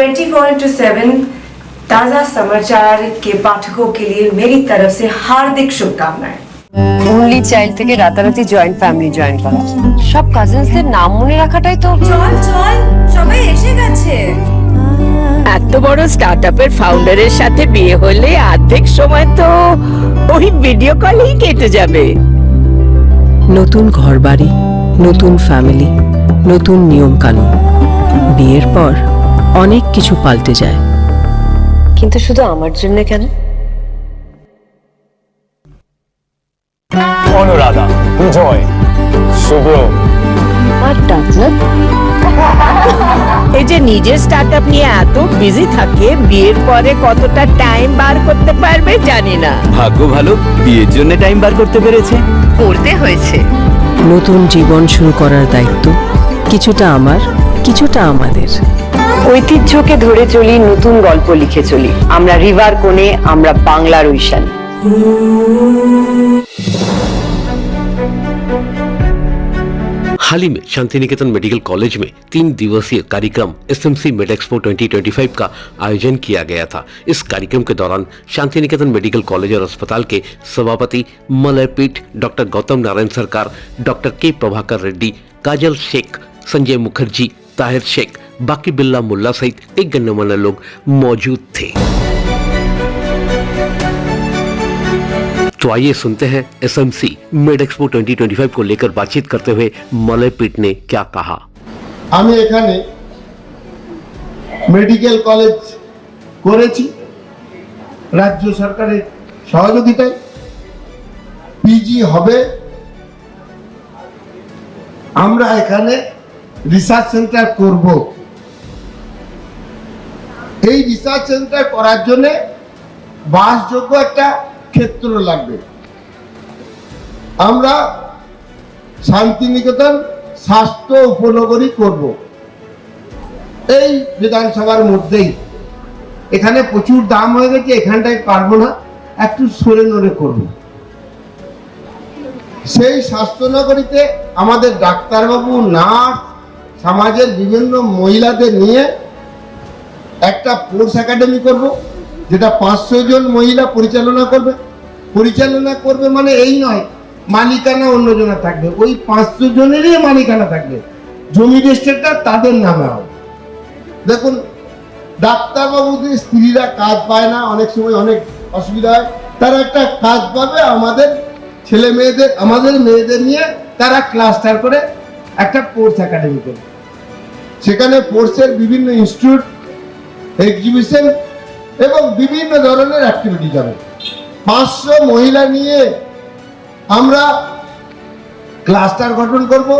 24/7 ताजा समाचार के पाठकों के लिए मेरी तरफ से हार्दिक शुभकामनाएं। অনলি চাইল্ড থেকে রাতারাতি জয়েন্ট ফ্যামিলি জয়েন করা, সব কাজিনসদের নাম মনে রাখাটাই তো। চল চল, সবাই এসে গেছে। এত বড় স্টার্টআপের ফাউন্ডারের সাথে বিয়ে হলে অর্ধেক সময় তো ওই ভিডিও কলেই কেটে যাবে। নতুন ঘরবাড়ি, নতুন ফ্যামিলি, নতুন নিয়ম কানুন। বিয়ের পর অনেক কিছু পাল্টে যায়, কিন্তু শুধু আমার জন্য কেন? অনুরাধা, বিজয়, শুভ্র আর ডাকনাথ এই যে নিজের স্টার্টআপ নিয়ে এত বিজি থাকে, বিয়ের পরে কতটা টাইম বার করতে পারবে জানি না। ভাগ্য ভালো, বিয়ের জন্য টাইম বার করতে পেরেছে। করতে হয়েছে। নতুন জীবন শুরু করার দায়িত্ব কিছুটা আমার, কিছুটা আমাদের। ঐতিহ্যকে ধরে চলি, নতুন গল্প লিখে চলি। আমরা রিভার কোণে, আমরা বাংলার ঐশান। हाल ही में शांति निकेतन मेडिकल कॉलेज में 3 दिवसीय कार्यक्रम SMC मेड एक्सपो 2025 का आयोजन किया गया था। इस कार्यक्रम के दौरान शांति निकेतन मेडिकल कॉलेज और अस्पताल के सभापति मलयपीठ डॉक्टर गौतम नारायण सरकार, डॉक्टर के प्रभाकर रेड्डी, काजल शेख, संजय मुखर्जी, ताहिर शेख, बाकी बिल्ला मुल्ला सहित एक गण्यमान्य लोग मौजूद थे। तो आइए सुनते हैं SMC मेड एक्सपो 2025 को लेकर बातचीत करते हुए मलयपीठ ने क्या कहा। আমি এখানে মেডিকেল কলেজ করেছি রাজ্য সরকারের সহযোগিতায়। পিজি হবে। আমরা এখানে রিসার্চ সেন্টার করব। এই রিসার্চ সেন্টার করার জন্য বাসযোগ্য একটা ক্ষেত্র লাগবে। আমরা শান্তিনিকেতন স্বাস্থ্য উপনগরী করব এই বিধানসভার মধ্যেই। এখানে প্রচুর দাম হয়ে গেছে, এখানটায় পারবো না, একটু সরে নড়ে করব। সেই স্বাস্থ্যনগরীতে আমাদের ডাক্তারবাবু, নার্স, সমাজের বিভিন্ন মহিলাদের নিয়ে একটা কোর্স একাডেমি করব, যেটা 500 জন মহিলা পরিচালনা করবে মানে এই নয় মালিকানা অন্যজনা থাকবে, ওই 500 জনেরই মালিকানা থাকবে, জমি রেজিস্ট্রিটা তাদের নামে হবে। দেখুন, ডাক্তারবাবুদের স্ত্রীরা কাজ পায় না, অনেক সময় অনেক অসুবিধা হয়, তারা একটা কাজ পাবে। আমাদের ছেলে মেয়েদের, আমাদের মেয়েদের নিয়ে তারা ক্লাস্টার করে একটা কোর্স একাডেমি করবে। সেখানে কোর্সের বিভিন্ন ইনস্টিটিউট, এক্সিবিশন এবং বিভিন্ন ধরনের অ্যাক্টিভিটি যাবে। 500 মহিলা নিয়ে আমরা ক্লাস্টার গঠন করব।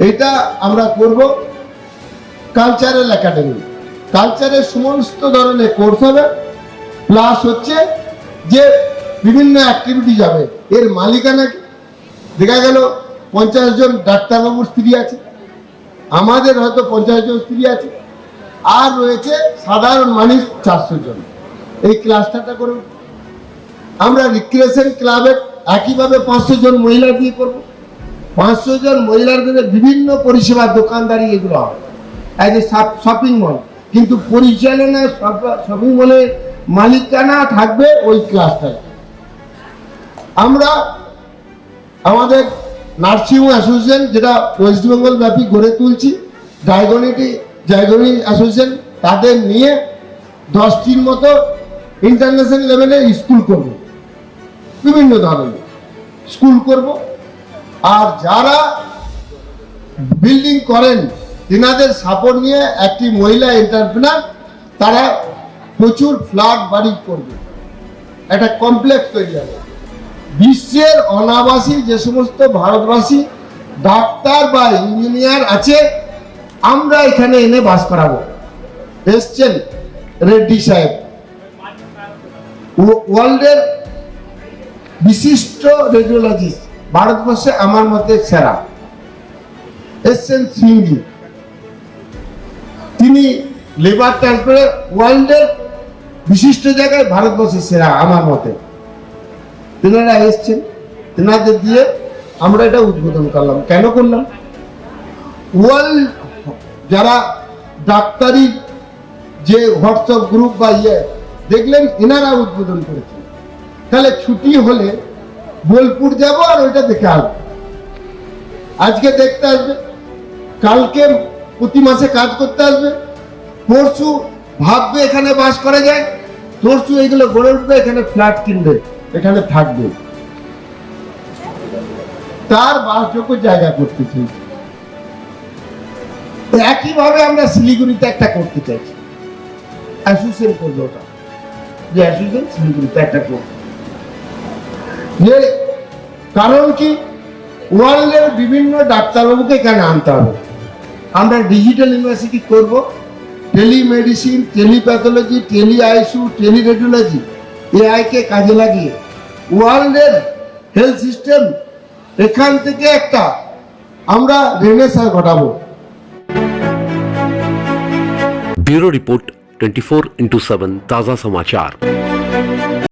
এটা আমরা করব কালচারাল একাডেমি। কালচারের সমস্ত ধরনের কোর্স হবে, প্লাস হচ্ছে যে বিভিন্ন অ্যাক্টিভিটি যাবে। এর মালিকানা দেখা গেল 50 জন ডাক্তারবাবুর স্ত্রী আছে, আমাদের হয়তো 50 জন স্ত্রী আছে, আর রয়েছে সাধারণ মানুষ 400 জন। এই ক্লাস্টারটা করব। আমরা রিক্রিয়েশন ক্লাবের একইভাবে 500 জন মহিলা দিয়ে করব। 500 জন মহিলার জন্য বিভিন্ন পরিষেবা, দোকানদারি, এগুলো হবে অ্যাজ এ শপিং মল, কিন্তু পরিচালনা শপিং মলের মালিকানা থাকবে ওই ক্লাস্টারে। আমরা আমাদের নার্সিং অ্যাসোসিয়েশন, যেটা ওয়েস্ট বেঙ্গল ব্যাপী গড়ে তুলছি, ডায়াগনিক অ্যাসোসিয়েশন, তাদের নিয়ে 10টির মতো ইন্টারন্যাশনাল লেভেলে স্কুল করব, বিভিন্ন ধরনের স্কুল করব। আর যারা বিল্ডিং করেন তেনাদের সাপোর্ট নিয়ে একটি মহিলা এন্টারপ্রেনার, তারা প্রচুর ফ্ল্যাট বাড়ি করবে, একটা কমপ্লেক্স তৈরি হবে। বিশ্বের অনাবাসী যে সমস্ত ভারতবাসী ডাক্তার বা ইঞ্জিনিয়ার আছে, আমরা এখানে এনে বাস করাবো। এসছেন রেড্ডি সাহেব, ওয়ার্ল্ডের বিশিষ্ট রেডিওলজিস্ট, ভারতবর্ষে আমার মতে সেরা। এসছেন সিংজি, তিনি লেবার ট্রান্সফারে ওয়ার্ল্ডের বিশিষ্ট জায়গায় ভারতবর্ষের সেরা আমার মতে। তেনারা এসছেন, তেনাদের দিয়ে আমরা এটা উদ্বোধন করলাম। কেন করলাম? ওয়ার্ল্ড যারা ডাক্তারি যে হোয়াটসঅ্যাপ গ্রুপ বা দেখলেন এনারা উদ্বোধন করেছেন। তাহলে ছুটি হলে বোলপুর যাব আর ওইটা দেখে আসবো। আজকে দেখতে আসবে, কালকে প্রতি মাসে কাজ করতে আসবে, পরশু ভাববে এখানে বাস করা যায়, তরশু এইগুলো গড়ে উঠবে, এখানে ফ্ল্যাট কিনবে, এখানে থাকবে, তার বাসযোগ্য জায়গা করতে চাইছি। একইভাবে আমরা শিলিগুড়িতে একটা করতে চাইছি, অ্যাসোসিয়েশন করবো, ওটা যে অ্যাসোসিয়েশন শিলিগুড়িতে একটা করবো। যে কারণ কি, ওয়ার্ল্ডের বিভিন্ন ডাক্তারবাবুকে এখানে আনতে হবে। আমরা ডিজিটাল ইউনিভার্সিটি করব, telemedicine, telepathology, tele ICU, teleradiology, AI কে কাজে লাগিয়ে ওয়ার্ল্ডের হেলথ সিস্টেম এখান থেকে একটা আমরা রেনেসাঁ ঘটাবো। ब्यूरो रिपोर्ट 24/7 ताज़ा समाचार।